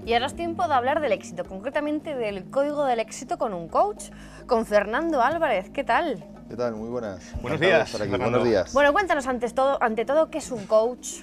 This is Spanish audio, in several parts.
Y ahora es tiempo de hablar del éxito, concretamente del código del éxito con un coach, con Fernando Álvarez. ¿Qué tal? ¿Qué tal? Muy buenas. Buenos días, Buenos días. Bueno, cuéntanos ante todo, ¿qué es un coach?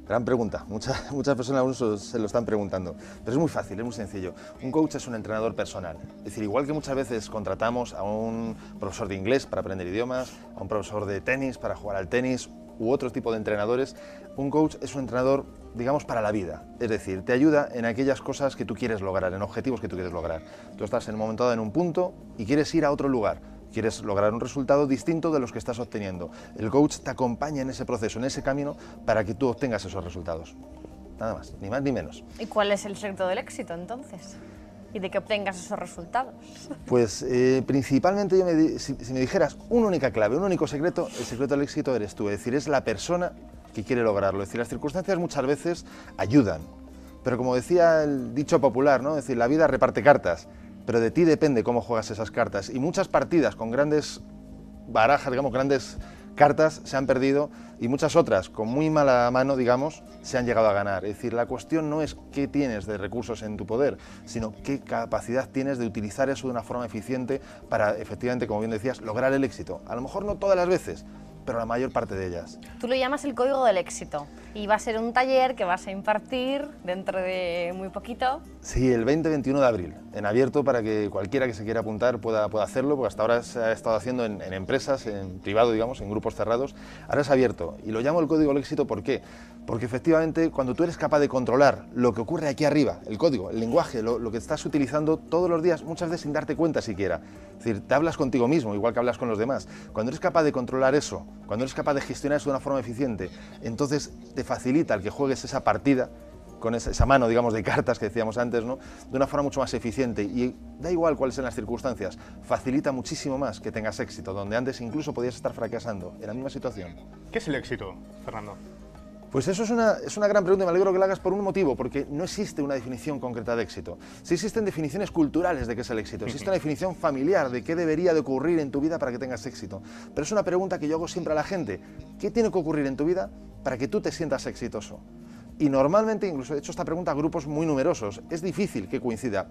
Gran pregunta. Muchas personas aún se lo están preguntando. Pero es muy fácil, es muy sencillo. Un coach es un entrenador personal. Es decir, igual que muchas veces contratamos a un profesor de inglés para aprender idiomas, a un profesor de tenis para jugar al tenis, u otro tipo de entrenadores, un coach es un entrenador, digamos, para la vida. Es decir, te ayuda en aquellas cosas que tú quieres lograr, en objetivos que tú quieres lograr. Tú estás en un momento dado en un punto y quieres ir a otro lugar. Quieres lograr un resultado distinto de los que estás obteniendo. El coach te acompaña en ese proceso, en ese camino, para que tú obtengas esos resultados. Nada más, ni más ni menos. ¿Y cuál es el secreto del éxito, entonces? ¿Y de que obtengas esos resultados? Pues principalmente, si me dijeras una única clave, un único secreto, el secreto del éxito eres tú. Es decir, es la persona que quiere lograrlo. Es decir, las circunstancias muchas veces ayudan. Pero como decía el dicho popular, ¿no? Es decir, la vida reparte cartas. Pero de ti depende cómo juegas esas cartas. Y muchas partidas con grandes barajas, digamos, grandes cartas se han perdido y muchas otras con muy mala mano, digamos, se han llegado a ganar. Es decir, la cuestión no es qué tienes de recursos en tu poder, sino qué capacidad tienes de utilizar eso de una forma eficiente para, efectivamente, como bien decías, lograr el éxito. A lo mejor no todas las veces, pero la mayor parte de ellas. Tú lo llamas el código del éxito y va a ser un taller que vas a impartir dentro de muy poquito. Sí, el 20-21 de abril, en abierto para que cualquiera que se quiera apuntar pueda hacerlo, porque hasta ahora se ha estado haciendo en empresas, en privado, digamos, en grupos cerrados. Ahora es abierto y lo llamo el código del éxito, ¿por qué? Porque efectivamente cuando tú eres capaz de controlar lo que ocurre aquí arriba, el código, el lenguaje, lo que estás utilizando todos los días, muchas veces sin darte cuenta siquiera, es decir, te hablas contigo mismo, igual que hablas con los demás, cuando eres capaz de controlar eso, cuando eres capaz de gestionar eso de una forma eficiente, entonces te facilita el que juegues esa partida con esa mano, digamos, de cartas que decíamos antes, ¿no? De una forma mucho más eficiente y da igual cuáles sean las circunstancias, facilita muchísimo más que tengas éxito, donde antes incluso podías estar fracasando en la misma situación. ¿Qué es el éxito, Fernando? Pues eso es una gran pregunta y me alegro que la hagas por un motivo, porque no existe una definición concreta de éxito. Sí existen definiciones culturales de qué es el éxito, existe una definición familiar de qué debería de ocurrir en tu vida para que tengas éxito. Pero es una pregunta que yo hago siempre a la gente, ¿qué tiene que ocurrir en tu vida para que tú te sientas exitoso? Y normalmente, incluso he hecho esta pregunta a grupos muy numerosos, es difícil que coincida.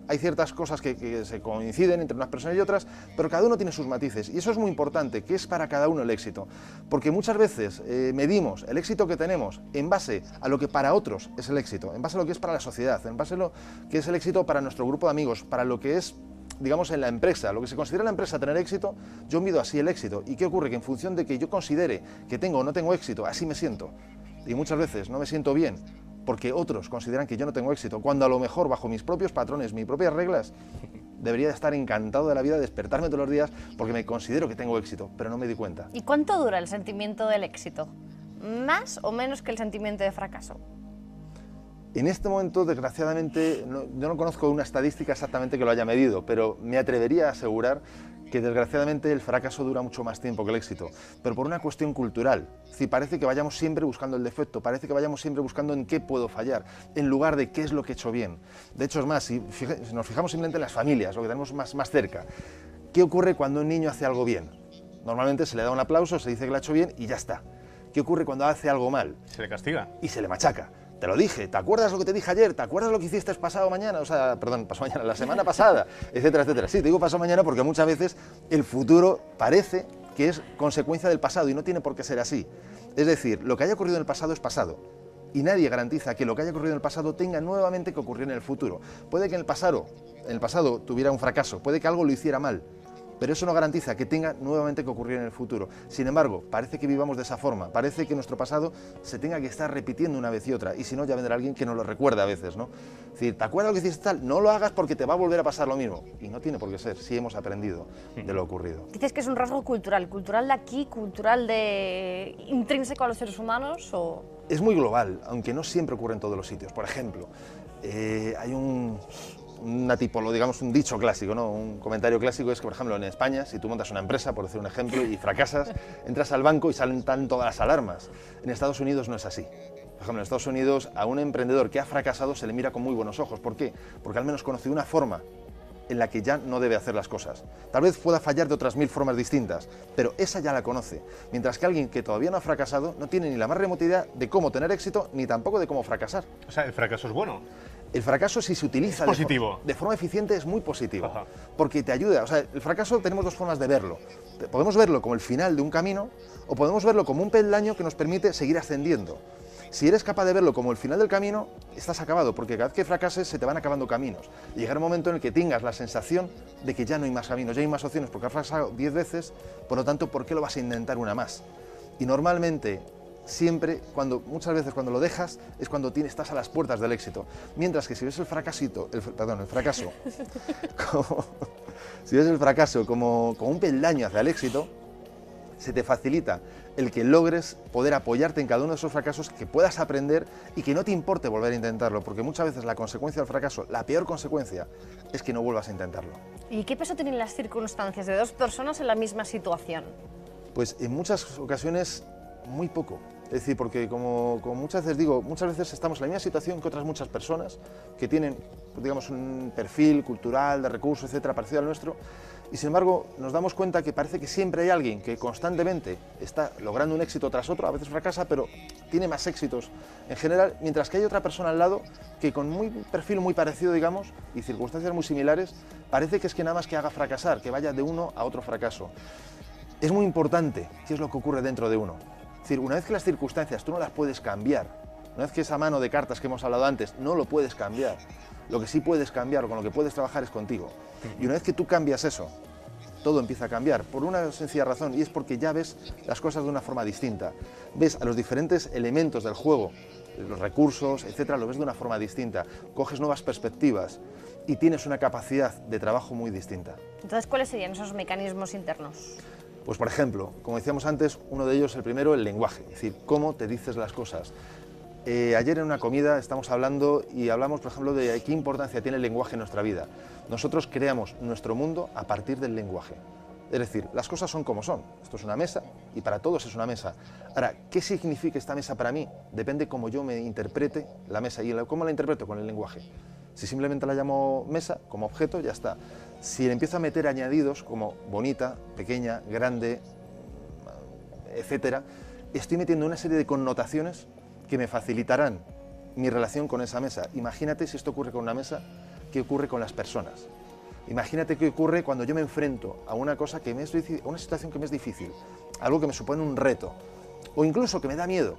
Hay ciertas cosas que se coinciden entre unas personas y otras, pero cada uno tiene sus matices y eso es muy importante, que es para cada uno el éxito. Porque muchas veces medimos el éxito que tenemos en base a lo que para otros es el éxito, en base a lo que es para la sociedad, en base a lo que es el éxito para nuestro grupo de amigos, para lo que es, digamos, en la empresa, lo que se considera en la empresa tener éxito, yo mido así el éxito. ¿Y qué ocurre? Que en función de que yo considere que tengo o no tengo éxito, así me siento. Y muchas veces no me siento bien porque otros consideran que yo no tengo éxito, cuando a lo mejor bajo mis propios patrones, mis propias reglas, debería de estar encantado de la vida, despertarme todos los días porque me considero que tengo éxito, pero no me di cuenta. ¿Y cuánto dura el sentimiento del éxito? ¿Más o menos que el sentimiento de fracaso? En este momento, desgraciadamente, yo no conozco una estadística exactamente que lo haya medido, pero me atrevería a asegurar que desgraciadamente el fracaso dura mucho más tiempo que el éxito, pero por una cuestión cultural. Es decir, parece que vayamos siempre buscando el defecto, parece que vayamos siempre buscando en qué puedo fallar, en lugar de qué es lo que he hecho bien. De hecho, es más, si nos fijamos simplemente en las familias, lo que tenemos más cerca, ¿qué ocurre cuando un niño hace algo bien? Normalmente se le da un aplauso, se dice que lo ha hecho bien y ya está. ¿Qué ocurre cuando hace algo mal? Se le castiga. Y se le machaca. Te lo dije, ¿te acuerdas lo que te dije ayer? ¿Te acuerdas lo que hiciste pasado mañana? O sea, perdón, pasado mañana, la semana pasada, etcétera, etcétera. Sí, te digo pasado mañana porque muchas veces el futuro parece que es consecuencia del pasado y no tiene por qué ser así. Es decir, lo que haya ocurrido en el pasado es pasado. Y nadie garantiza que lo que haya ocurrido en el pasado tenga nuevamente que ocurrir en el futuro. Puede que en el pasado tuviera un fracaso, puede que algo lo hiciera mal, pero eso no garantiza que tenga nuevamente que ocurrir en el futuro. Sin embargo, parece que vivamos de esa forma, parece que nuestro pasado se tenga que estar repitiendo una vez y otra, y si no, ya vendrá alguien que nos lo recuerda a veces, ¿no? Es decir, ¿te acuerdas lo que hiciste tal? No lo hagas porque te va a volver a pasar lo mismo. Y no tiene por qué ser, si hemos aprendido de lo ocurrido. ¿Dices que es un rasgo cultural? ¿Cultural de aquí, cultural de intrínseco a los seres humanos o...? Es muy global, aunque no siempre ocurre en todos los sitios. Por ejemplo, hay una tipología, digamos, un dicho clásico, ¿no? Un comentario clásico es que, por ejemplo, en España, si tú montas una empresa, por decir un ejemplo, y fracasas, entras al banco y salen todas las alarmas. En Estados Unidos no es así. Por ejemplo, en Estados Unidos a un emprendedor que ha fracasado se le mira con muy buenos ojos. ¿Por qué? Porque al menos conoce una forma en la que ya no debe hacer las cosas. Tal vez pueda fallar de otras 1000 formas distintas, pero esa ya la conoce. Mientras que alguien que todavía no ha fracasado no tiene ni la más remota idea de cómo tener éxito, ni tampoco de cómo fracasar. O sea, el fracaso es bueno. El fracaso, si se utiliza positivo. de forma eficiente, es muy positivo. Ajá. Porque te ayuda. O sea, el fracaso tenemos dos formas de verlo. Podemos verlo como el final de un camino o podemos verlo como un peldaño que nos permite seguir ascendiendo. Si eres capaz de verlo como el final del camino, estás acabado, porque cada vez que fracases se te van acabando caminos. Y llegará un momento en el que tengas la sensación de que ya no hay más caminos, ya hay más opciones, porque has fracasado 10 veces, por lo tanto, ¿por qué lo vas a intentar una más? Y normalmente, siempre, muchas veces cuando lo dejas, es cuando estás a las puertas del éxito. Mientras que si ves el fracaso si ves el fracaso como un peldaño hacia el éxito, se te facilita el que logres poder apoyarte en cada uno de esos fracasos, que puedas aprender y que no te importe volver a intentarlo, porque muchas veces la consecuencia del fracaso, la peor consecuencia, es que no vuelvas a intentarlo. ¿Y qué peso tienen las circunstancias de dos personas en la misma situación? Pues en muchas ocasiones muy poco. Es decir, porque como muchas veces digo, muchas veces estamos en la misma situación que otras muchas personas que tienen, digamos, un perfil cultural, de recursos, etcétera, parecido al nuestro, y sin embargo nos damos cuenta que parece que siempre hay alguien que constantemente está logrando un éxito tras otro, a veces fracasa, pero tiene más éxitos en general, mientras que hay otra persona al lado que con un perfil muy parecido, digamos, y circunstancias muy similares, parece que es que nada más que haga fracasar, que vaya de uno a otro fracaso. Es muy importante qué es lo que ocurre dentro de uno. Es decir, una vez que las circunstancias tú no las puedes cambiar, una vez que esa mano de cartas que hemos hablado antes no lo puedes cambiar, lo que sí puedes cambiar o con lo que puedes trabajar es contigo. Y una vez que tú cambias eso, todo empieza a cambiar, por una sencilla razón, y es porque ya ves las cosas de una forma distinta. Ves a los diferentes elementos del juego, los recursos, etcétera, lo ves de una forma distinta, coges nuevas perspectivas y tienes una capacidad de trabajo muy distinta. Entonces, ¿cuáles serían esos mecanismos internos? Pues por ejemplo, como decíamos antes, uno de ellos, el primero, el lenguaje, es decir, cómo te dices las cosas. Ayer en una comida estamos hablando y hablamos, por ejemplo, de qué importancia tiene el lenguaje en nuestra vida. Nosotros creamos nuestro mundo a partir del lenguaje. Es decir, las cosas son como son. Esto es una mesa y para todos es una mesa. Ahora, ¿qué significa esta mesa para mí? Depende cómo yo me interprete la mesa. ¿Y cómo la interpreto? Con el lenguaje. Si simplemente la llamo mesa, como objeto, ya está. Si le empiezo a meter añadidos como bonita, pequeña, grande, etcétera, estoy metiendo una serie de connotaciones que me facilitarán mi relación con esa mesa. Imagínate si esto ocurre con una mesa, ¿qué ocurre con las personas? Imagínate qué ocurre cuando yo me enfrento a una cosa que me es difícil, a una situación que me es difícil, algo que me supone un reto, o incluso que me da miedo.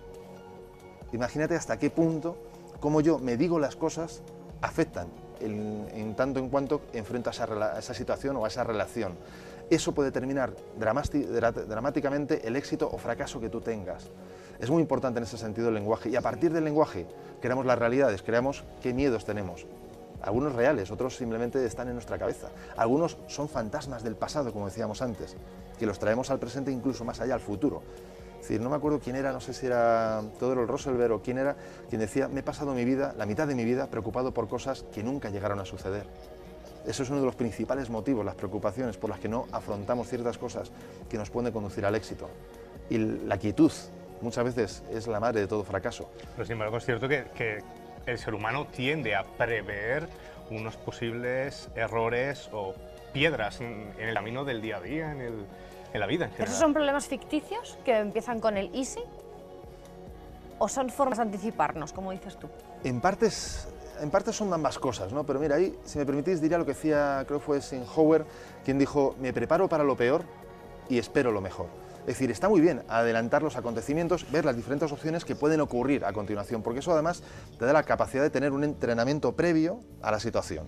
Imagínate hasta qué punto, cómo yo me digo las cosas, afectan en tanto en cuanto enfrento a esa situación o a esa relación. Eso puede determinar dramáticamente el éxito o fracaso que tú tengas. Es muy importante en ese sentido el lenguaje, y a partir del lenguaje creamos las realidades, creamos qué miedos tenemos. Algunos reales, otros simplemente están en nuestra cabeza. Algunos son fantasmas del pasado, como decíamos antes, que los traemos al presente, incluso más allá, al futuro. Es decir, no me acuerdo quién era, no sé si era Theodore Roosevelt o quién era, quien decía, me he pasado mi vida, la mitad de mi vida, preocupado por cosas que nunca llegaron a suceder. Eso es uno de los principales motivos, las preocupaciones por las que no afrontamos ciertas cosas que nos pueden conducir al éxito. Y la quietud muchas veces es la madre de todo fracaso. Pero sin embargo es cierto que el ser humano tiende a prever unos posibles errores o piedras en el camino del día a día, en la vida en general. ¿Pero esos son problemas ficticios que empiezan con el easy? ¿O son formas de anticiparnos, como dices tú? En partes son ambas cosas, ¿no? Pero mira, ahí, si me permitís, diría lo que decía, creo que fue Eisenhower, quien dijo, me preparo para lo peor y espero lo mejor. Es decir, está muy bien adelantar los acontecimientos, ver las diferentes opciones que pueden ocurrir a continuación, porque eso además te da la capacidad de tener un entrenamiento previo a la situación.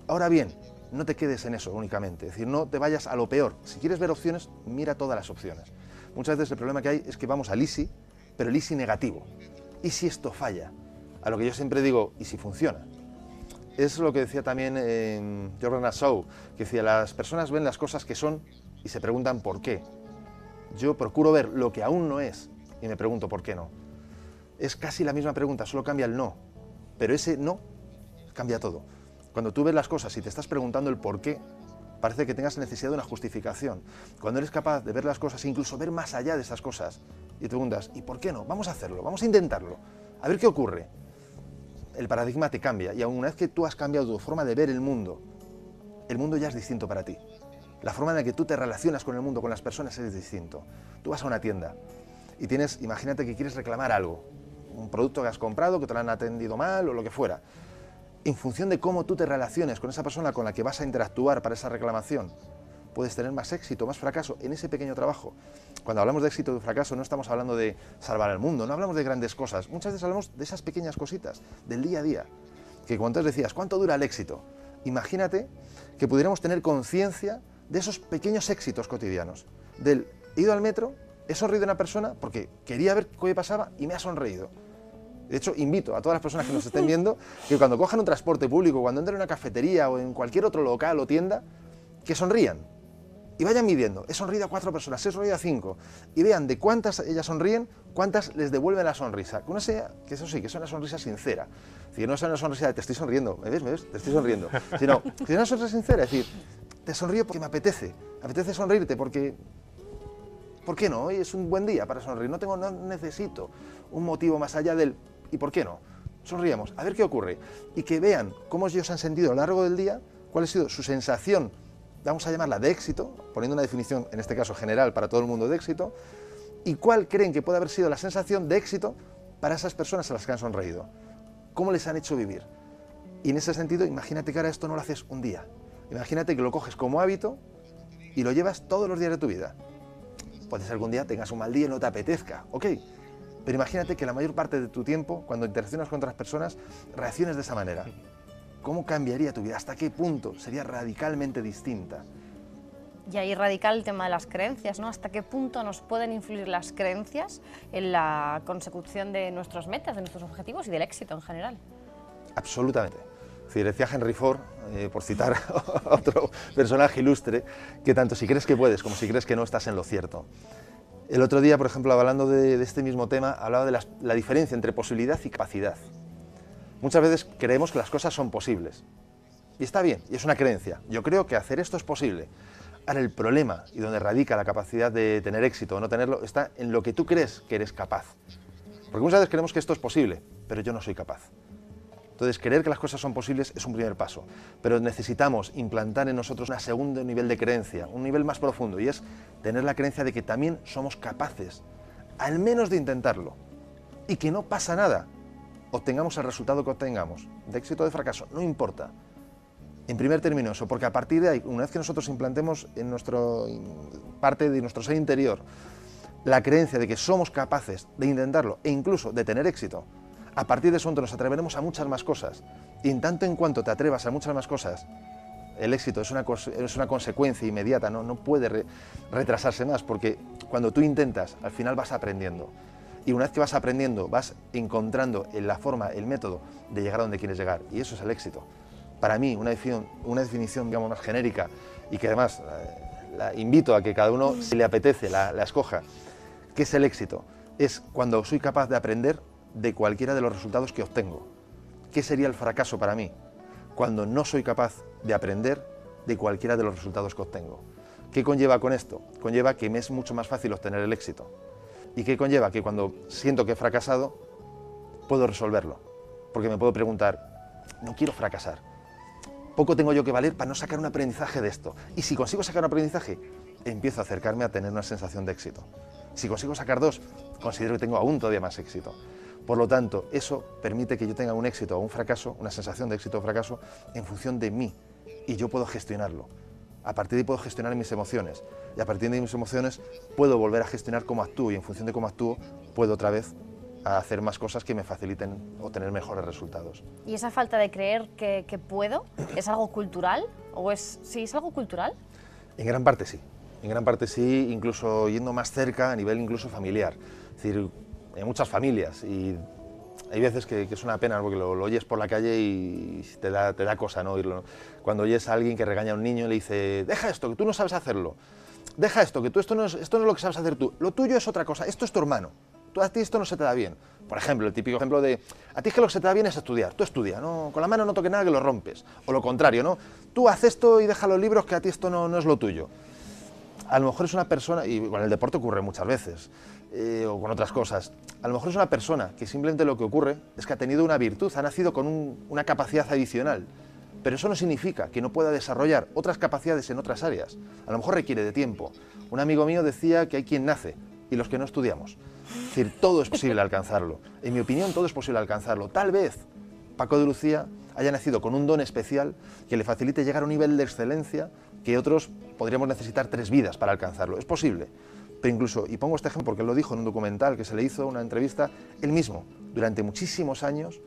Ahora bien, no te quedes en eso únicamente, es decir, no te vayas a lo peor. Si quieres ver opciones, mira todas las opciones. Muchas veces el problema que hay es que vamos al easy, pero el easy negativo. ¿Y si esto falla? A lo que yo siempre digo, ¿y si funciona? Es lo que decía también Jordan Shaw, que decía, las personas ven las cosas que son y se preguntan por qué. Yo procuro ver lo que aún no es y me pregunto por qué no. Es casi la misma pregunta, solo cambia el no, pero ese no cambia todo. Cuando tú ves las cosas y te estás preguntando el por qué, parece que tengas necesidad de una justificación. Cuando eres capaz de ver las cosas e incluso ver más allá de esas cosas y te preguntas, ¿y por qué no? Vamos a hacerlo, vamos a intentarlo, a ver qué ocurre. El paradigma te cambia y una vez que tú has cambiado tu forma de ver el mundo, el mundo ya es distinto para ti. La forma en la que tú te relacionas con el mundo, con las personas, es distinto. Tú vas a una tienda y tienes, imagínate que quieres reclamar algo, un producto que has comprado, que te lo han atendido mal o lo que fuera. En función de cómo tú te relaciones con esa persona con la que vas a interactuar para esa reclamación, puedes tener más éxito, más fracaso en ese pequeño trabajo. Cuando hablamos de éxito y fracaso no estamos hablando de salvar el mundo, no hablamos de grandes cosas, muchas veces hablamos de esas pequeñas cositas, del día a día. Que cuando tú decías, ¿cuánto dura el éxito? Imagínate que pudiéramos tener conciencia de esos pequeños éxitos cotidianos. Del, he ido al metro, he sonreído a una persona porque quería ver qué pasaba y me ha sonreído. De hecho, invito a todas las personas que nos estén viendo que cuando cojan un transporte público, cuando entren en una cafetería o en cualquier otro local o tienda, que sonrían y vayan midiendo. He sonreído a 4 personas, he sonreído a 5 y vean de cuántas ellas sonríen, cuántas les devuelven la sonrisa. Que una sea, que eso sí, que es una sonrisa sincera. Es decir, no es una sonrisa de te estoy sonriendo, ¿me ves? ¿Me ves? Te estoy sonriendo. Sino que es una sonrisa sincera, es decir, te sonrío porque me apetece sonreírte porque... ¿Por qué no? Hoy es un buen día para sonreír, no necesito un motivo más allá del ¿y por qué no? Sonríamos, a ver qué ocurre. Y que vean cómo ellos han sentido a lo largo del día, cuál ha sido su sensación, vamos a llamarla de éxito, poniendo una definición, en este caso general, para todo el mundo de éxito, y cuál creen que puede haber sido la sensación de éxito para esas personas a las que han sonreído. ¿Cómo les han hecho vivir? Y en ese sentido, imagínate que ahora esto no lo haces un día. Imagínate que lo coges como hábito y lo llevas todos los días de tu vida. Puede ser que algún día tengas un mal día y no te apetezca, ok. Pero imagínate que la mayor parte de tu tiempo, cuando interaccionas con otras personas, reacciones de esa manera. ¿Cómo cambiaría tu vida? ¿Hasta qué punto sería radicalmente distinta? Y ahí radical el tema de las creencias, ¿no? ¿Hasta qué punto nos pueden influir las creencias en la consecución de nuestras metas, de nuestros objetivos y del éxito en general? Absolutamente. Es decir, decía Henry Ford, por citar a otro personaje ilustre, que tanto si crees que puedes como si crees que no estás en lo cierto. El otro día, por ejemplo, hablando de este mismo tema, hablaba de la diferencia entre posibilidad y capacidad. Muchas veces creemos que las cosas son posibles. Y está bien, y es una creencia. Yo creo que hacer esto es posible. Ahora, el problema, y donde radica la capacidad de tener éxito o no tenerlo, está en lo que tú crees que eres capaz. Porque muchas veces creemos que esto es posible, pero yo no soy capaz. Entonces, creer que las cosas son posibles es un primer paso, pero necesitamos implantar en nosotros un segundo nivel de creencia, un nivel más profundo, y es tener la creencia de que también somos capaces, al menos de intentarlo, y que no pasa nada, obtengamos el resultado que obtengamos, de éxito o de fracaso, no importa. En primer término eso, porque a partir de ahí, una vez que nosotros implantemos en parte de nuestro ser interior la creencia de que somos capaces de intentarlo e incluso de tener éxito, a partir de eso nos atreveremos a muchas más cosas. Y en tanto en cuanto te atrevas a muchas más cosas, el éxito es una consecuencia inmediata, no puede retrasarse más, porque cuando tú intentas, al final vas aprendiendo. Y una vez que vas aprendiendo, vas encontrando la forma, el método de llegar a donde quieres llegar. Y eso es el éxito. Para mí, una definición digamos, más genérica, y que además la invito a que cada uno, si le apetece, la escoja. ¿Qué es el éxito? Es cuando soy capaz de aprender de cualquiera de los resultados que obtengo. ¿Qué sería el fracaso para mí? Cuando no soy capaz de aprender de cualquiera de los resultados que obtengo. ¿Qué conlleva con esto? Conlleva que me es mucho más fácil obtener el éxito. ¿Y qué conlleva? Que cuando siento que he fracasado, puedo resolverlo. Porque me puedo preguntar, no quiero fracasar. Poco tengo yo que valer para no sacar un aprendizaje de esto. Y si consigo sacar un aprendizaje, empiezo a acercarme a tener una sensación de éxito. Si consigo sacar 2, considero que tengo aún todavía más éxito. Por lo tanto, eso permite que yo tenga un éxito o un fracaso, una sensación de éxito o fracaso, en función de mí. Y yo puedo gestionarlo. A partir de ahí puedo gestionar mis emociones. Y a partir de mis emociones puedo volver a gestionar cómo actúo. Y en función de cómo actúo, puedo otra vez hacer más cosas que me faciliten obtener mejores resultados. ¿Y esa falta de creer que puedo es algo cultural? ¿Sí, es algo cultural? En gran parte sí. En gran parte sí, incluso yendo más cerca a nivel incluso familiar. Es decir, hay muchas familias y hay veces que es una pena porque lo oyes por la calle y te da cosa no oírlo, ¿no? Cuando oyes a alguien que regaña a un niño y le dice, deja esto, que tú no sabes hacerlo, deja esto, que tú esto no es lo que sabes hacer tú, lo tuyo es otra cosa, esto es tu hermano, a ti esto no se te da bien. Por ejemplo, el típico ejemplo de, a ti es que lo que se te da bien es estudiar, tú estudia, ¿no? Con la mano no toques nada que lo rompes, o lo contrario, ¿no? Tú haz esto y deja los libros que a ti esto no es lo tuyo. A lo mejor es una persona, y con el deporte ocurre muchas veces, o con otras cosas, a lo mejor es una persona que simplemente lo que ocurre es que ha tenido una virtud, ha nacido con una capacidad adicional, pero eso no significa que no pueda desarrollar otras capacidades en otras áreas. A lo mejor requiere de tiempo. Un amigo mío decía que hay quien nace y los que no estudiamos. Es decir, todo es posible alcanzarlo. En mi opinión, todo es posible alcanzarlo. Tal vez Paco de Lucía haya nacido con un don especial que le facilite llegar a un nivel de excelencia que otros podríamos necesitar 3 vidas para alcanzarlo. Es posible. Pero incluso, y pongo este ejemplo porque él lo dijo en un documental que se le hizo, una entrevista, él mismo, durante muchísimos años,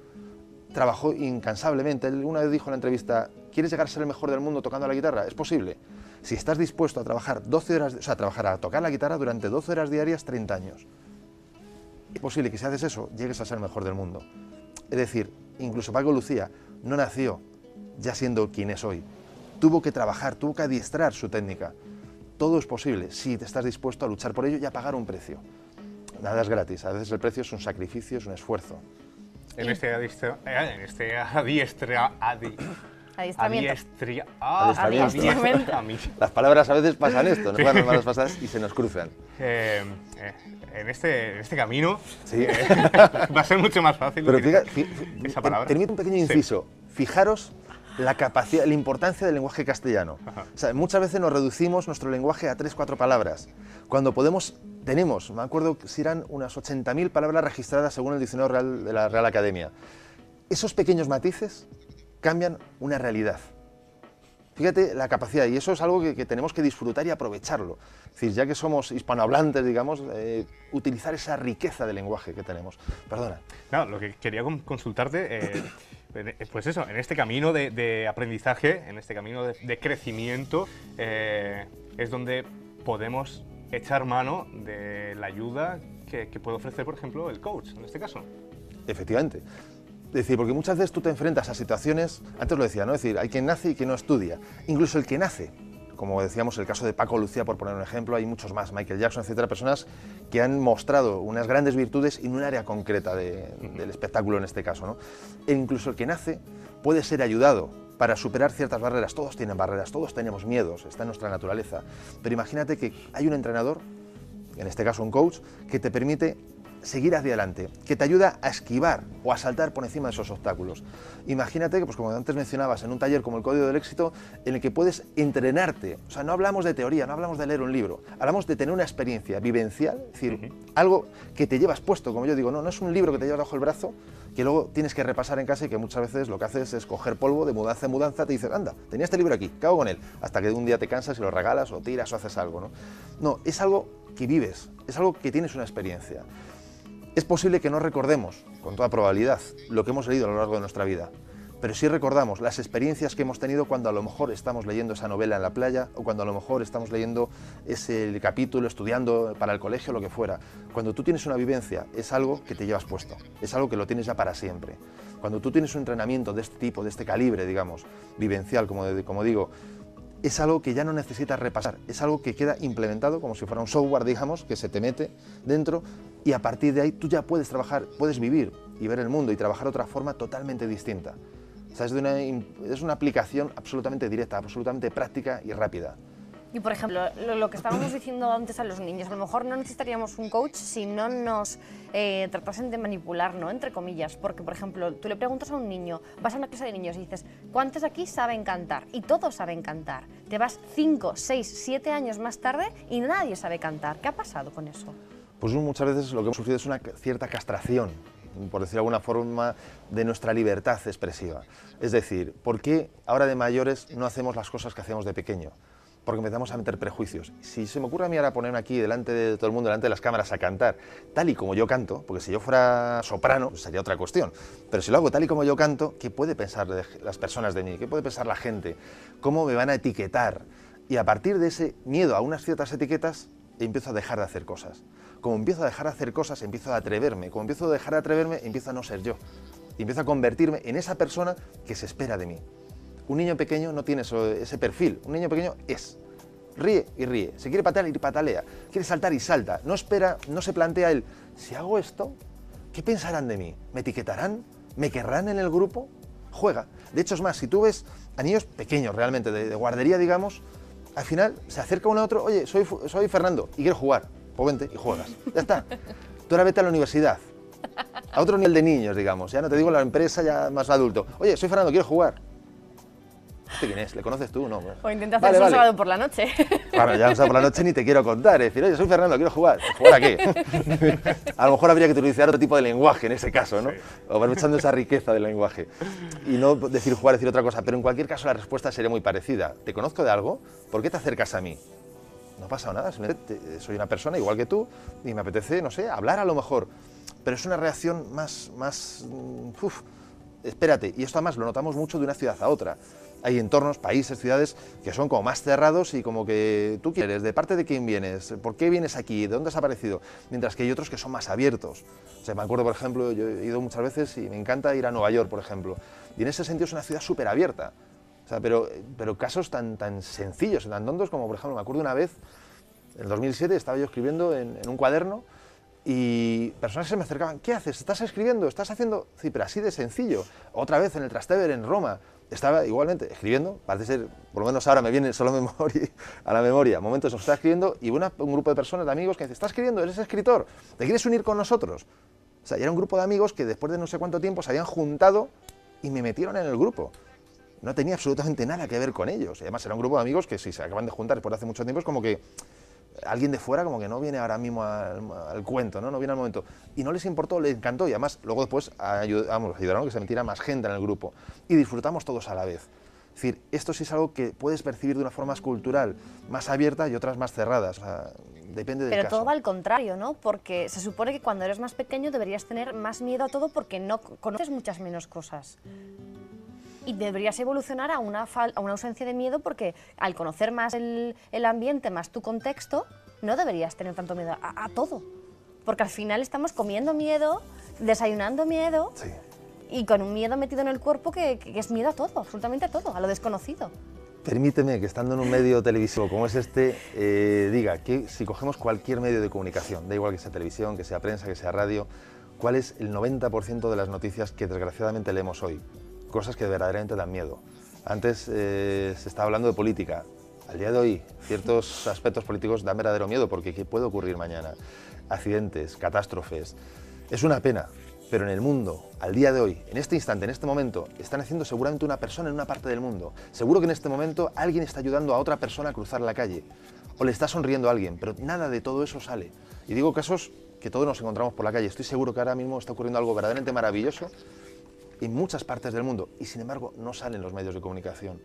trabajó incansablemente. Él una vez dijo en la entrevista, ¿quieres llegar a ser el mejor del mundo tocando la guitarra? Es posible. Si estás dispuesto a trabajar 12 horas, o sea, a tocar la guitarra durante 12 horas diarias, 30 años. Es posible que si haces eso, llegues a ser el mejor del mundo. Es decir, incluso Paco Lucía no nació ya siendo quien es hoy. Tuvo que trabajar, tuvo que adiestrar su técnica. Todo es posible si te estás dispuesto a luchar por ello y a pagar un precio. Nada es gratis, a veces el precio es un sacrificio, es un esfuerzo. En este Adiestramiento. Las palabras a veces pasan esto, nos van las malas pasadas y se nos cruzan. En este camino Sí. va a ser mucho más fácil. Pero esa palabra. permite un pequeño inciso. Sí. Fijaros la capacidad, la importancia del lenguaje castellano. O sea, muchas veces nos reducimos nuestro lenguaje a 3-4 palabras, cuando tenemos, me acuerdo si eran unas 80.000 palabras registradas según el diccionario real de la Real Academia. Esos pequeños matices cambian una realidad. Fíjate la capacidad, y eso es algo que tenemos que disfrutar y aprovecharlo. Es decir, ya que somos hispanohablantes, digamos, utilizar esa riqueza de lenguaje que tenemos. Perdona. No, lo que quería consultarte, pues eso, en este camino de aprendizaje, en este camino de crecimiento, es donde podemos echar mano de la ayuda que puede ofrecer, por ejemplo, el coach, en este caso. Efectivamente. Es decir, porque muchas veces tú te enfrentas a situaciones, antes lo decía, ¿no? Es decir, hay quien nace y quien no estudia. Incluso el que nace, como decíamos, el caso de Paco Lucía, por poner un ejemplo, hay muchos más, Michael Jackson, etcétera, personas que han mostrado unas grandes virtudes en un área concreta del espectáculo en este caso, ¿no? E incluso el que nace puede ser ayudado para superar ciertas barreras. Todos tienen barreras, todos tenemos miedos, está en nuestra naturaleza. Pero imagínate que hay un entrenador, en este caso un coach, que te permite seguir hacia adelante, que te ayuda a esquivar o a saltar por encima de esos obstáculos. Imagínate que, pues como antes mencionabas, en un taller como el Código del Éxito, en el que puedes entrenarte. O sea, no hablamos de teoría, no hablamos de leer un libro, hablamos de tener una experiencia vivencial, es decir, algo que te llevas puesto, como yo digo, no es un libro que te llevas bajo el brazo, que luego tienes que repasar en casa y que muchas veces lo que haces es coger polvo de mudanza en mudanza, te dices, anda, tenía este libro aquí, ¿qué hago con él? Hasta que un día te cansas y lo regalas o tiras o haces algo, ¿no? No, es algo que vives, es algo que tienes una experiencia. Es posible que no recordemos, con toda probabilidad, lo que hemos leído a lo largo de nuestra vida, pero sí recordamos las experiencias que hemos tenido cuando a lo mejor estamos leyendo esa novela en la playa o cuando a lo mejor estamos leyendo ese capítulo, estudiando para el colegio, lo que fuera. Cuando tú tienes una vivencia, es algo que te llevas puesto, es algo que lo tienes ya para siempre. Cuando tú tienes un entrenamiento de este tipo, de este calibre, digamos, vivencial, como digo, es algo que ya no necesitas repasar, es algo que queda implementado como si fuera un software, digamos, que se te mete dentro y a partir de ahí tú ya puedes trabajar, puedes vivir y ver el mundo y trabajar de otra forma totalmente distinta. O sea, es una aplicación absolutamente directa, absolutamente práctica y rápida. Y por ejemplo, lo que estábamos diciendo antes a los niños, a lo mejor no necesitaríamos un coach si no nos tratasen de manipular, ¿no? Entre comillas, porque por ejemplo, tú le preguntas a un niño, vas a una clase de niños y dices, ¿cuántos aquí saben cantar? Y todos saben cantar. Te vas 5, 6, 7 años más tarde y nadie sabe cantar. ¿Qué ha pasado con eso? Pues muchas veces lo que hemos sufrido es una cierta castración, por decirlo de alguna forma, de nuestra libertad expresiva. Es decir, ¿por qué ahora de mayores no hacemos las cosas que hacíamos de pequeño? Porque empezamos a meter prejuicios. Si se me ocurre a mí ahora ponerme aquí delante de todo el mundo, delante de las cámaras a cantar, tal y como yo canto, porque si yo fuera soprano pues sería otra cuestión, pero si lo hago tal y como yo canto, ¿qué puede pensar las personas de mí? ¿Qué puede pensar la gente? ¿Cómo me van a etiquetar? Y a partir de ese miedo a unas ciertas etiquetas, empiezo a dejar de hacer cosas. Como empiezo a dejar de hacer cosas, empiezo a atreverme. Como empiezo a dejar de atreverme, empiezo a no ser yo. Y empiezo a convertirme en esa persona que se espera de mí. Un niño pequeño no tiene ese perfil. Un niño pequeño ríe y ríe. Se quiere patalear y patalea. Quiere saltar y salta. No espera, no se plantea él, si hago esto, ¿qué pensarán de mí? ¿Me etiquetarán? ¿Me querrán en el grupo? Juega. De hecho, es más, si tú ves a niños pequeños realmente, de guardería, digamos, al final se acerca uno a otro, oye, soy Fernando y quiero jugar. Pues vente y juegas. Ya está. Tú ahora vete a la universidad. A otro nivel de niños, digamos. Ya no te digo la empresa, ya más adulto. Oye, soy Fernando, quiero jugar. ¿Este quién es? ¿Le conoces tú? No. O intenta hacer eso un sábado por la noche. Claro, ya un sábado por la noche ni te quiero contar. Es decir, oye, soy Fernando, quiero jugar. ¿Jugar a qué? A lo mejor habría que utilizar otro tipo de lenguaje en ese caso, ¿no? O aprovechando esa riqueza del lenguaje. Y no decir jugar, decir otra cosa. Pero en cualquier caso la respuesta sería muy parecida. ¿Te conozco de algo? ¿Por qué te acercas a mí? No ha pasado nada, soy una persona igual que tú y me apetece, no sé, hablar a lo mejor. Pero es una reacción más espérate, y esto además lo notamos mucho de una ciudad a otra. Hay entornos, países, ciudades que son como más cerrados y como que tú quieres, ¿de parte de quién vienes? ¿Por qué vienes aquí? ¿De dónde has aparecido? Mientras que hay otros que son más abiertos. O sea, me acuerdo, por ejemplo, yo he ido muchas veces y me encanta ir a Nueva York, por ejemplo. Y en ese sentido es una ciudad súper abierta. O sea, pero casos tan sencillos, tan tontos como, por ejemplo, me acuerdo una vez, en el 2007, estaba yo escribiendo en un cuaderno y personas se me acercaban, ¿qué haces? ¿Estás escribiendo? ¿Estás haciendo? Sí, pero así de sencillo. Otra vez en el Trastevere, en Roma, estaba igualmente escribiendo, parece ser, por lo menos ahora me viene solo a la memoria, momentos en los que estaba escribiendo y un grupo de personas, de amigos, que dicen, ¿estás escribiendo? ¿Eres escritor? ¿Te quieres unir con nosotros? O sea, y era un grupo de amigos que después de no sé cuánto tiempo se habían juntado y me metieron en el grupo. No tenía absolutamente nada que ver con ellos. Y además era un grupo de amigos que si se acaban de juntar después de hace mucho tiempo es como que alguien de fuera como que no viene ahora mismo al cuento, ¿no? No viene al momento. Y no les importó, les encantó y además luego después ayudaron a que se metiera más gente en el grupo. Y disfrutamos todos a la vez. Es decir, esto sí es algo que puedes percibir de una forma más cultural, más abierta y otras más cerradas. O sea, depende del caso. Pero todo va al contrario, ¿no? Porque se supone que cuando eres más pequeño deberías tener más miedo a todo porque no conoces muchas menos cosas. Y deberías evolucionar a una ausencia de miedo porque al conocer más el ambiente, más tu contexto, no deberías tener tanto miedo a todo. Porque al final estamos comiendo miedo, desayunando miedo, sí, y con un miedo metido en el cuerpo que es miedo a todo, absolutamente a todo, a lo desconocido. Permíteme que estando en un medio televisivo como es este, diga que si cogemos cualquier medio de comunicación, da igual que sea televisión, que sea prensa, que sea radio, ¿cuál es el 90% de las noticias que desgraciadamente leemos hoy? Cosas que verdaderamente dan miedo. Antes se estaba hablando de política. Al día de hoy, ciertos aspectos políticos dan verdadero miedo porque ¿qué puede ocurrir mañana? Accidentes, catástrofes. Es una pena, pero en el mundo, al día de hoy, en este instante, en este momento, están haciendo seguramente una persona en una parte del mundo. Seguro que en este momento alguien está ayudando a otra persona a cruzar la calle o le está sonriendo a alguien, pero nada de todo eso sale. Y digo casos que todos nos encontramos por la calle. Estoy seguro que ahora mismo está ocurriendo algo verdaderamente maravilloso en muchas partes del mundo y sin embargo no salen los medios de comunicación.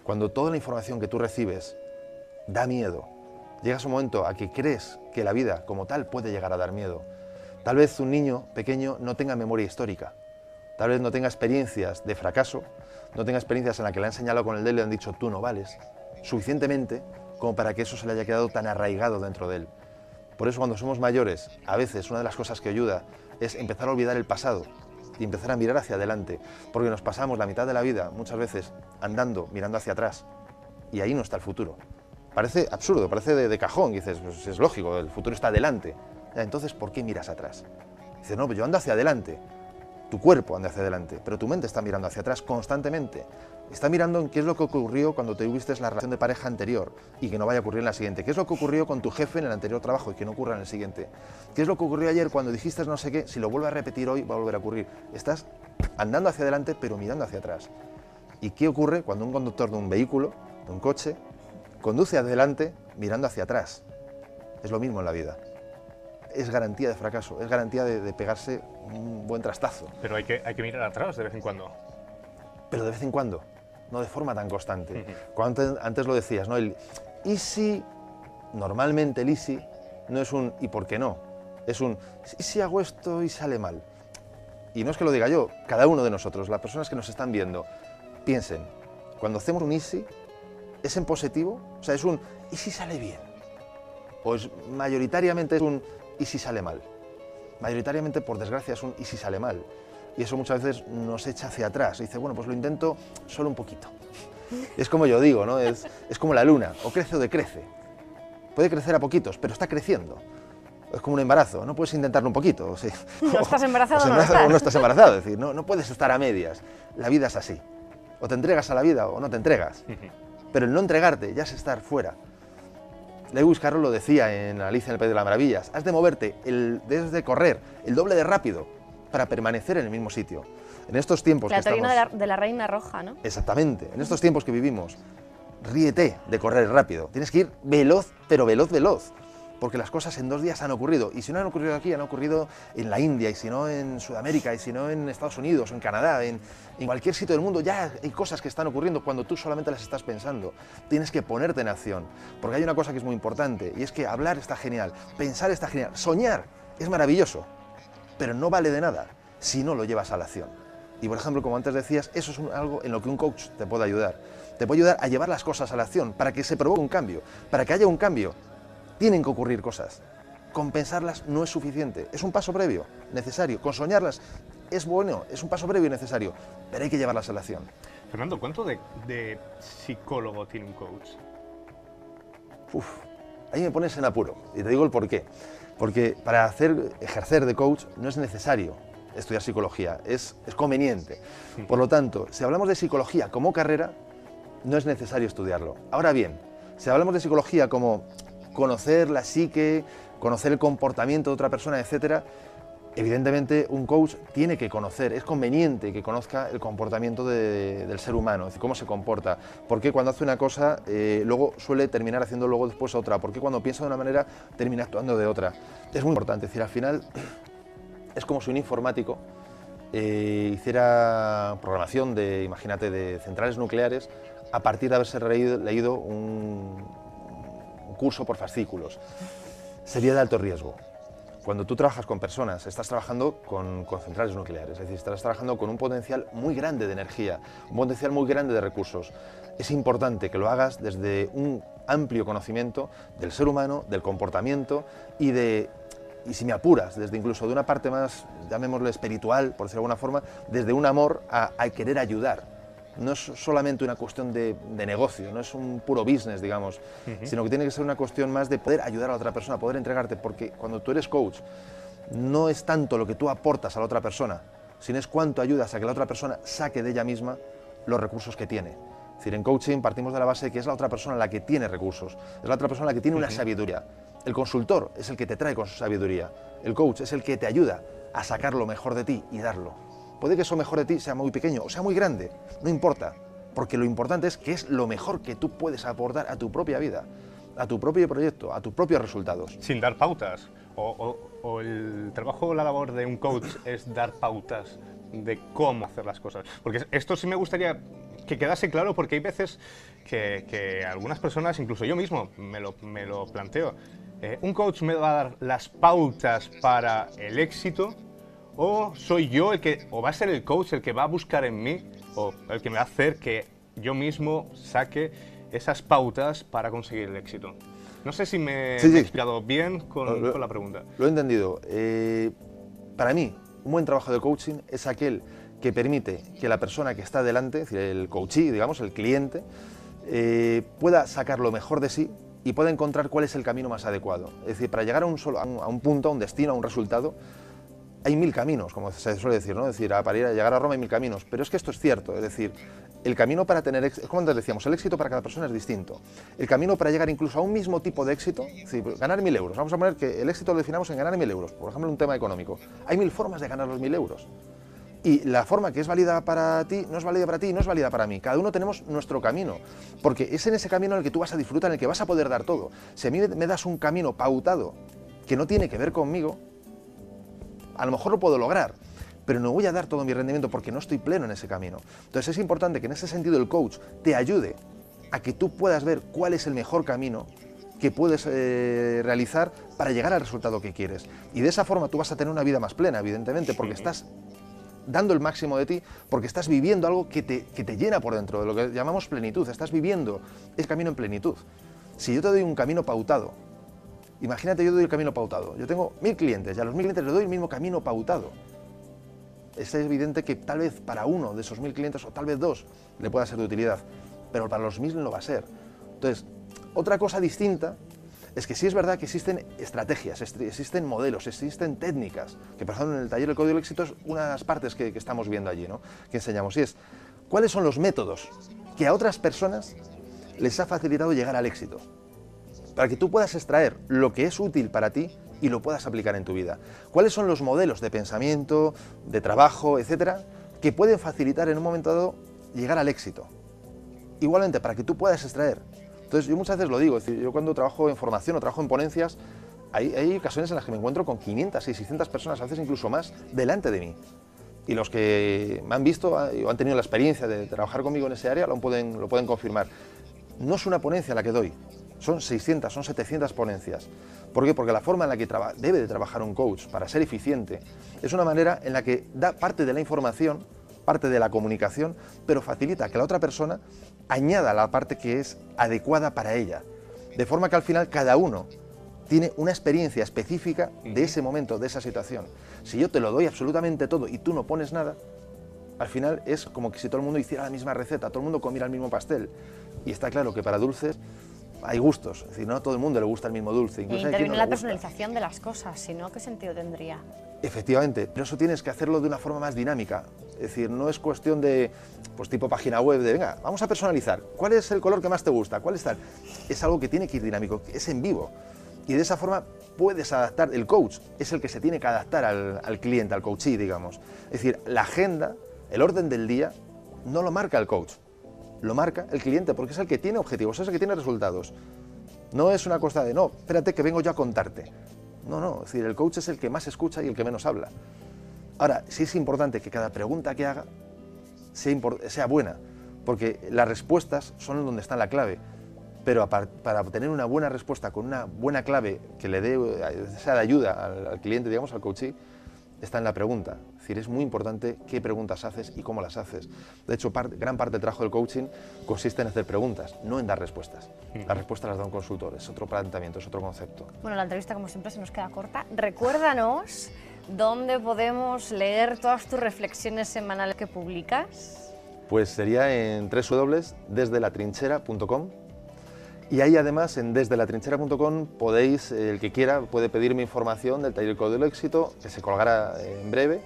Cuando toda la información que tú recibes da miedo, llegas a un momento a que crees que la vida como tal puede llegar a dar miedo. Tal vez un niño pequeño no tenga memoria histórica, tal vez no tenga experiencias de fracaso, no tenga experiencias en las que le han señalado con el dedo y le han dicho tú no vales, suficientemente como para que eso se le haya quedado tan arraigado dentro de él. Por eso cuando somos mayores, a veces una de las cosas que ayuda es empezar a olvidar el pasado y empezar a mirar hacia adelante, porque nos pasamos la mitad de la vida muchas veces andando, mirando hacia atrás, y ahí no está el futuro. Parece absurdo, parece de cajón, y dices, pues es lógico, el futuro está adelante. Ya, entonces, ¿por qué miras atrás? Dices, no, pues yo ando hacia adelante, tu cuerpo anda hacia adelante, pero tu mente está mirando hacia atrás constantemente. Está mirando en qué es lo que ocurrió cuando tuviste la relación de pareja anterior y que no vaya a ocurrir en la siguiente. ¿Qué es lo que ocurrió con tu jefe en el anterior trabajo y que no ocurra en el siguiente? ¿Qué es lo que ocurrió ayer cuando dijiste no sé qué? Si lo vuelve a repetir hoy, va a volver a ocurrir. Estás andando hacia adelante, pero mirando hacia atrás. ¿Y qué ocurre cuando un conductor de un vehículo, de un coche, conduce hacia adelante mirando hacia atrás? Es lo mismo en la vida. Es garantía de fracaso, es garantía de pegarse un buen trastazo. Pero hay que mirar atrás de vez en cuando. Pero de vez en cuando, no de forma tan constante. Cuando antes lo decías, ¿no? El easy, normalmente el easy no es un ¿y por qué no? Es un ¿y si hago esto y sale mal? Y no es que lo diga yo, cada uno de nosotros, las personas que nos están viendo, piensen, cuando hacemos un easy, ¿es en positivo? O sea, es un ¿y si sale bien? Pues mayoritariamente es un ¿y si sale mal? Mayoritariamente, por desgracia, es un ¿y si sale mal? Y eso muchas veces nos echa hacia atrás. Y dice, bueno, pues lo intento solo un poquito. Es como yo digo, ¿no? Es como la luna, o crece o decrece. Puede crecer a poquitos, pero está creciendo. Es como un embarazo, no puedes intentarlo un poquito. O sea, no estás embarazado, o no estás embarazado. Es decir, no puedes estar a medias. La vida es así. O te entregas a la vida o no te entregas. Pero el no entregarte ya es estar fuera. Lewis Carroll lo decía en Alicia en el País de las Maravillas, has de moverte, debes de correr el doble de rápido para permanecer en el mismo sitio. En estos tiempos La que estamos... teoría de la reina roja, ¿no? Exactamente. En estos tiempos que vivimos, ríete de correr rápido. Tienes que ir veloz, pero veloz, veloz. Porque las cosas en 2 días han ocurrido. Y si no han ocurrido aquí, han ocurrido en la India, y si no en Sudamérica, y si no en Estados Unidos, o en Canadá, en cualquier sitio del mundo. Ya hay cosas que están ocurriendo cuando tú solamente las estás pensando. Tienes que ponerte en acción. Porque hay una cosa que es muy importante, y es que hablar está genial, pensar está genial, soñar es maravilloso, pero no vale de nada si no lo llevas a la acción. Y por ejemplo, como antes decías, eso es algo en lo que un coach te puede ayudar. Te puede ayudar a llevar las cosas a la acción, para que se provoque un cambio. Para que haya un cambio, tienen que ocurrir cosas. Con pensarlas no es suficiente, es un paso previo, necesario. Con soñarlas es bueno, es un paso previo y necesario, pero hay que llevarlas a la acción. Fernando, ¿cuánto de psicólogo tiene un coach? Uf, ahí me pones en apuro, y te digo el por qué. Porque para ejercer de coach no es necesario estudiar psicología, es conveniente. Por lo tanto, si hablamos de psicología como carrera, no es necesario estudiarlo. Ahora bien, si hablamos de psicología como conocer la psique, conocer el comportamiento de otra persona, etcétera, evidentemente un coach tiene que conocer, es conveniente que conozca el comportamiento del ser humano, es decir, cómo se comporta, por qué cuando hace una cosa luego suele terminar haciendo luego después otra, por qué cuando piensa de una manera termina actuando de otra. Es muy importante, es decir, al final es como si un informático hiciera programación de, imagínate, de centrales nucleares a partir de haberse leído un curso por fascículos. Sería de alto riesgo. Cuando tú trabajas con personas, estás trabajando con centrales nucleares, es decir, estás trabajando con un potencial muy grande de energía, un potencial muy grande de recursos. Es importante que lo hagas desde un amplio conocimiento del ser humano, del comportamiento y si me apuras, desde incluso de una parte más, llamémoslo espiritual, por decirlo de alguna forma, desde un amor a querer ayudar. No es solamente una cuestión de negocio, no es un puro business, digamos, sino que tiene que ser una cuestión más de poder ayudar a la otra persona, poder entregarte, porque cuando tú eres coach, no es tanto lo que tú aportas a la otra persona, sino es cuánto ayudas a que la otra persona saque de ella misma los recursos que tiene. Es decir, en coaching partimos de la base de que es la otra persona la que tiene recursos, es la otra persona la que tiene una sabiduría. El consultor es el que te trae con su sabiduría, el coach es el que te ayuda a sacar lo mejor de ti y darlo. Puede que eso mejor de ti sea muy pequeño o sea muy grande, no importa, porque lo importante es que es lo mejor que tú puedes aportar a tu propia vida, a tu propio proyecto, a tus propios resultados. Sin dar pautas. O el trabajo o la labor de un coach es dar pautas de cómo hacer las cosas. Porque esto sí me gustaría que quedase claro, porque hay veces que algunas personas, incluso yo mismo, me lo planteo. ¿Un coach me va a dar las pautas para el éxito? ¿O soy yo o va a ser el coach el que va a buscar en mí, o el que me va a hacer que yo mismo saque esas pautas para conseguir el éxito? No sé si me he explicado bien con la pregunta. Lo he entendido. Para mí, un buen trabajo de coaching es aquel que permite que la persona que está delante, es decir, el coachee, digamos, el cliente, pueda sacar lo mejor de sí y pueda encontrar cuál es el camino más adecuado. Es decir, para llegar a un punto, a un destino, a un resultado, hay 1000 caminos, como se suele decir, ¿no? Es decir, para llegar a Roma hay 1000 caminos, pero es que esto es cierto, es decir, el camino para tener éxito, como antes decíamos, el éxito para cada persona es distinto. El camino para llegar incluso a un mismo tipo de éxito, es decir, ganar 1000 euros, vamos a poner que el éxito lo definamos en ganar 1000 euros, por ejemplo, un tema económico. Hay 1000 formas de ganar los 1000 euros. Y la forma que es válida para ti, no es válida para ti, no es válida para mí. Cada uno tenemos nuestro camino, porque es en ese camino en el que tú vas a disfrutar, en el que vas a poder dar todo. Si a mí me das un camino pautado que no tiene que ver conmigo, a lo mejor lo puedo lograr, pero no voy a dar todo mi rendimiento porque no estoy pleno en ese camino. Entonces es importante que en ese sentido el coach te ayude a que tú puedas ver cuál es el mejor camino que puedes realizar para llegar al resultado que quieres. Y de esa forma tú vas a tener una vida más plena, evidentemente, porque estás dando el máximo de ti, porque estás viviendo algo que te llena por dentro, de lo que llamamos plenitud. Estás viviendo el camino en plenitud. Si yo te doy un camino pautado, imagínate, yo doy el camino pautado. Yo tengo 1000 clientes y a los 1000 clientes les doy el mismo camino pautado. Es evidente que tal vez para uno de esos 1000 clientes, o tal vez 2, le pueda ser de utilidad, pero para los 1000 no va a ser. Entonces, otra cosa distinta es que sí es verdad que existen estrategias, existen modelos, existen técnicas, que por ejemplo en el taller del Código del Éxito es una de las partes que estamos viendo allí, ¿no? Que enseñamos, y es cuáles son los métodos que a otras personas les ha facilitado llegar al éxito, para que tú puedas extraer lo que es útil para ti y lo puedas aplicar en tu vida. ¿Cuáles son los modelos de pensamiento, de trabajo, etcétera, que pueden facilitar en un momento dado llegar al éxito? Igualmente, para que tú puedas extraer. Entonces, yo muchas veces lo digo, es decir, yo cuando trabajo en formación o trabajo en ponencias, hay ocasiones en las que me encuentro con 500 y 600 personas, a veces incluso más, delante de mí. Y los que me han visto o han tenido la experiencia de trabajar conmigo en ese área lo pueden confirmar. No es una ponencia la que doy, son 600, son 700 ponencias. ¿Por qué? Porque la forma en la que debe de trabajar un coach para ser eficiente es una manera en la que da parte de la información, parte de la comunicación, pero facilita que la otra persona añada la parte que es adecuada para ella. De forma que al final cada uno tiene una experiencia específica de ese momento, de esa situación. Si yo te lo doy absolutamente todo y tú no pones nada, al final es como que si todo el mundo hiciera la misma receta, todo el mundo comiera el mismo pastel. Y está claro que para dulces hay gustos, es decir, no a todo el mundo le gusta el mismo dulce. Y Incluso interviene la personalización de las cosas, si no, ¿qué sentido tendría? Efectivamente, pero eso tienes que hacerlo de una forma más dinámica. Es decir, no es cuestión de, pues tipo página web, de venga, vamos a personalizar. ¿Cuál es el color que más te gusta? ¿Cuál es tal? Es algo que tiene que ir dinámico, es en vivo. Y de esa forma puedes adaptar, el coach es el que se tiene que adaptar al cliente, al coachee, digamos. Es decir, la agenda, el orden del día, no lo marca el coach, lo marca el cliente, porque es el que tiene objetivos, es el que tiene resultados. No es una cosa de, no, espérate que vengo yo a contarte. No, no, es decir, el coach es el que más escucha y el que menos habla. Ahora, sí es importante que cada pregunta que haga sea buena, porque las respuestas son donde está la clave. Pero para obtener una buena respuesta con una buena clave que le sea de ayuda al cliente, digamos, al coachee, está en la pregunta. Es decir, es muy importante qué preguntas haces y cómo las haces. De hecho, gran parte del trabajo del coaching consiste en hacer preguntas, no en dar respuestas. Las respuestas las da un consultor, es otro planteamiento, es otro concepto. Bueno, la entrevista, como siempre, se nos queda corta. Recuérdanos dónde podemos leer todas tus reflexiones semanales que publicas. Pues sería en www.desdelatrinchera.com. Y ahí además en desdelatrinchera.com podéis, el que quiera, puede pedirme información del taller Código del Éxito, que se colgará en breve.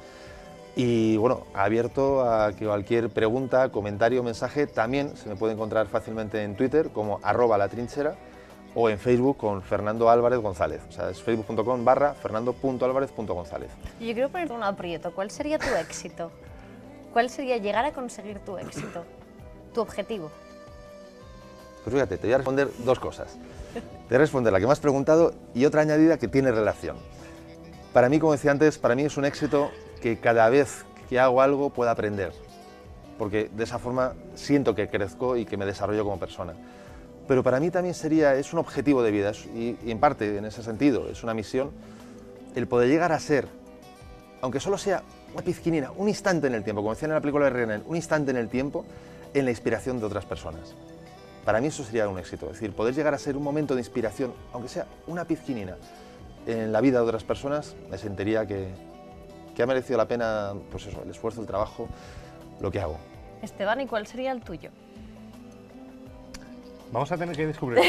Y bueno, abierto a que cualquier pregunta, comentario, mensaje, también se me puede encontrar fácilmente en Twitter como @latrinchera o en Facebook con Fernando Álvarez González. O sea, es facebook.com/fernando.alvarez.gonzález. Yo quiero ponerte un aprieto. ¿Cuál sería tu éxito? ¿Cuál sería llegar a conseguir tu éxito? Tu objetivo. Pues fíjate, te voy a responder dos cosas. Te voy a responder la que me has preguntado y otra añadida que tiene relación. Para mí, como decía antes, para mí es un éxito que cada vez que hago algo pueda aprender, porque de esa forma siento que crezco y que me desarrollo como persona. Pero para mí también es un objetivo de vida y en parte en ese sentido es una misión el poder llegar a ser, aunque solo sea una pizquinina, un instante en el tiempo, como decían en la película de Renan, un instante en el tiempo en la inspiración de otras personas. Para mí eso sería un éxito, es decir, poder llegar a ser un momento de inspiración, aunque sea una pizquinina, en la vida de otras personas, me sentiría que ha merecido la pena, pues eso, el esfuerzo, el trabajo, lo que hago. Esteban, ¿y cuál sería el tuyo? Vamos a tener que descubrirlo.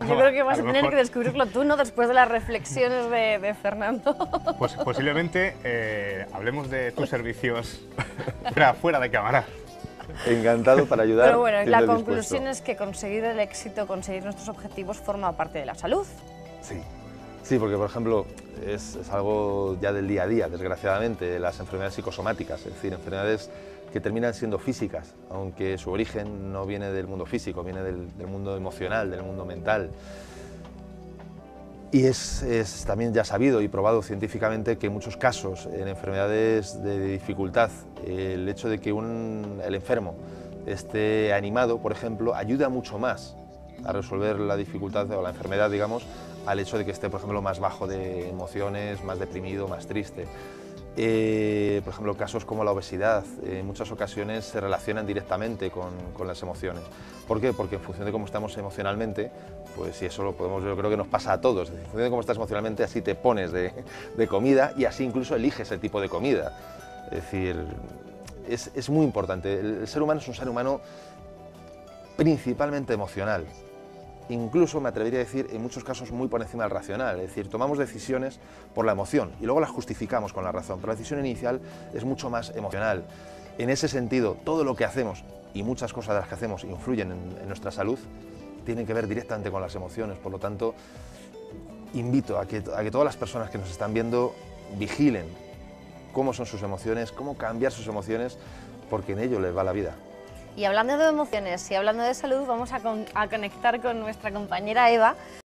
Yo creo que vas a tener que descubrirlo tú, ¿no? Después de las reflexiones de Fernando. Pues posiblemente hablemos de tus servicios fuera de cámara. Encantado para ayudar. Pero bueno, la conclusión es que conseguir el éxito, conseguir nuestros objetivos, forma parte de la salud. Sí, sí, porque por ejemplo es algo ya del día a día, desgraciadamente, las enfermedades psicosomáticas, es decir, enfermedades que terminan siendo físicas, aunque su origen no viene del mundo físico, viene del mundo emocional, del mundo mental. Y es también ya sabido y probado científicamente que en muchos casos, en enfermedades de dificultad, el hecho de que el enfermo esté animado, por ejemplo, ayuda mucho más a resolver la dificultad o la enfermedad, digamos, al hecho de que esté, por ejemplo, más bajo de emociones, más deprimido, más triste. Por ejemplo, casos como la obesidad, en muchas ocasiones se relacionan directamente con las emociones. ¿Por qué? Porque en función de cómo estamos emocionalmente, pues si eso lo podemos, yo creo que nos pasa a todos, en función de cómo estás emocionalmente, así te pones de comida y así incluso eliges el tipo de comida. Es decir, es muy importante. El ser humano es un ser humano principalmente emocional. Incluso, me atrevería a decir, en muchos casos muy por encima del racional, es decir, tomamos decisiones por la emoción y luego las justificamos con la razón, pero la decisión inicial es mucho más emocional. En ese sentido, todo lo que hacemos y muchas cosas de las que hacemos influyen en nuestra salud, tienen que ver directamente con las emociones, por lo tanto, invito a que todas las personas que nos están viendo vigilen cómo son sus emociones, cómo cambiar sus emociones, porque en ello les va la vida. Y hablando de emociones y hablando de salud, vamos a conectar con nuestra compañera Eva,